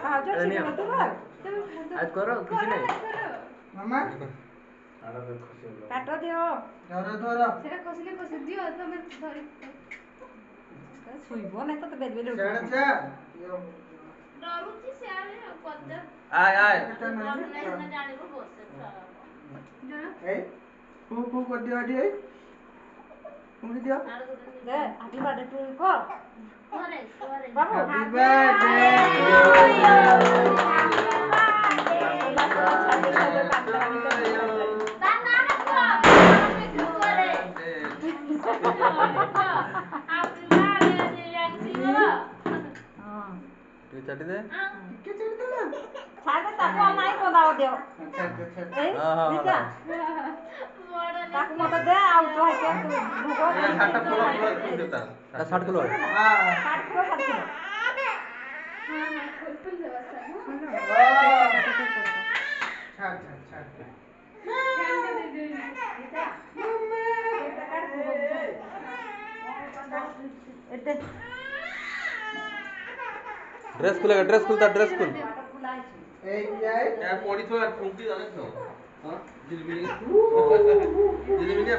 ଖାଉଛ ଶୀଘ୍ର ତୁ କର आज करो किसी नहीं मामा କାଟ ଦିଅ ଧର ଧର ସେଟା ଖସିଲେ ଖସି ଦିଅ ତମେ ଧରି ଶୋଇବ ନାଇଁ ତ ବେଦ ବେଦ ଛାଡ ଛାଡ ଡରୁଛି ସିଆଡେ ପଦେ आय आय ଜାଣିବ ବସେ ଏଇ କୁ କରିଦିଅ ଆଜି ଏଇ ମୁଡ଼ି ଦିଅ ଦେ ହାପି ବାର୍ଥଡେ ଟୁ ୟୁ କର ଘରେ ଘରେ ବାବୁ Happy birthday ତା ନାଁ କହ ଘରେ ହାପି ବାର୍ଥଡେ ରିଆକ୍ସିଓ तू चाटी दे ଟିକେ ଛାଡି ଦେଲା ଛାଡେ ତାକୁ ନାଇଁ ପଦାව ଦିଅ ଛାଡ ଛାଡ ଏଇ ହଁ, ହଁ, ରିକା ବଡ ତାକୁ ମତେ ଦେ ଆଉ ତୁ ହାକେ ଭୋଗ साटा पूरा पूरा तुम देता 60 किलो है हां 60 କିଲୋ 60 କିଲୋ ଫୁଲ ଦେବା ଛାଡ ଛାଡ ଛାଡ ଏତେ ड्रेस खुलेगा ड्रेस खुलता ड्रेस खुल ଏଇ ଯାଇ यार पड़ी तो यार फूंकी जाने तो हां जिलबिली जिलबिली